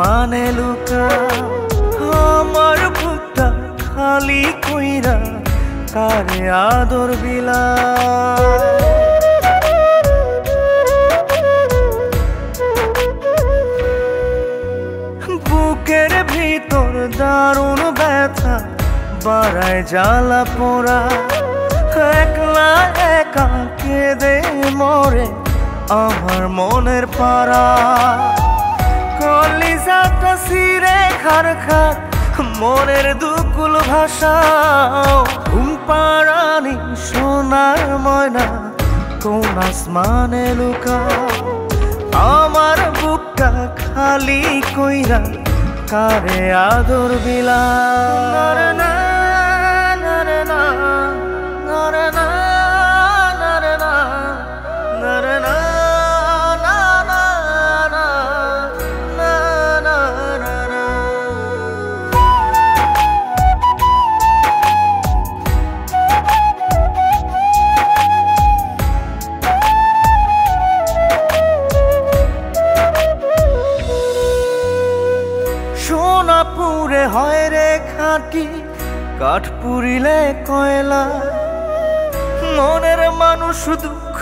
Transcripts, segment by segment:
আসমানে লুকা আমার বুকটা খালি কইরা কারে আদর বিলা বুকের ভিতর দারুণ ব্যথা বাড়ায় জ্বালা পোড়া একলা একা কেঁদে মরে আমার মনের পাড়া কলিজাটা সিরে খার খার মনের দুকুল ভাষাও ঘুম পাড়ানি সোনার ময়না কোন আসমানে লুকা আমার বুকটা খালি কইরা কারে আদর বিলা সোনা পুরে হয় রে খাঁটি কাঠ পুরিলে কয়লা মনের মানুষ দুঃখ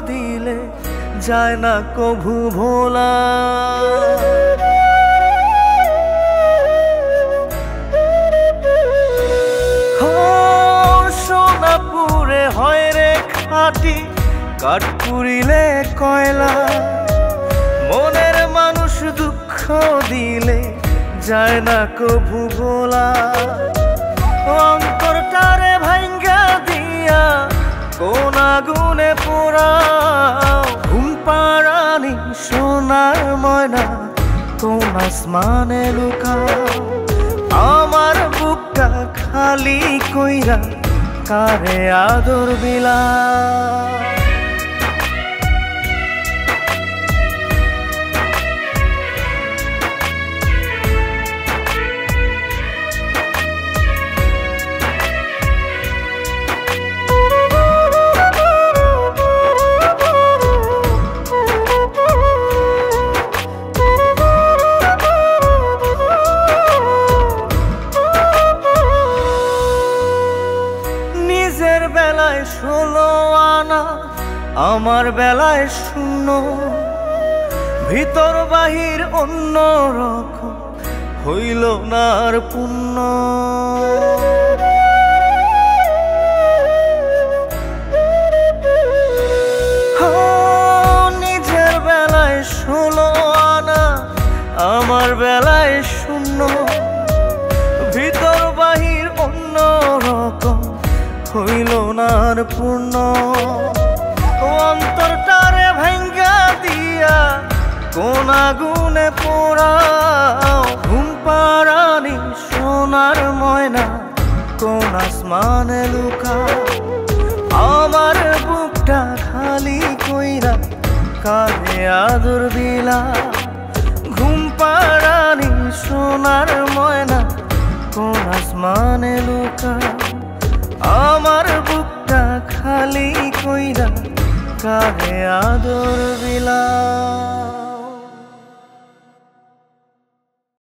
দিলে যায় না কভু ভোলা সোনা পুরে হয় রে খাঁটি কাঠ পুরিলে কয়লা মনের মানুষ দুঃখ দিলে যায় না কভু ভোলা অন্তরটারে ভাঙ্গা দিয়া কোন আগুনে পোড়াও ঘুম পাড়ানি সোনার ময়না কোন আসমানে লুকাও আমার বুকটা খালি কইরা কারে আদর বিলা বেলায় 16 আনা আমার বেলায় শূন্য ভিতর বাহির অন্য রকম হইল না আর পুণ্য নিজের বেলায় 16 আনা আমার বেলায় শূন্য ভিতর বাহির অন্য রকম হইল না আর পূর্ণ অন্তরটারে ভাঙ্গা দিয়া কোন আগুনে পোড়াও ঘুম পাড়ানি সোনার ময়না কোন আসমানে লুকাও আমার বুকটা খালি কইরা কারে আদর বিলা ঘুম পাড়ানি সোনার ময়না কোন আসমানে লুকাও আমার বুকটা খালি কইরা কারে আদর বিলা।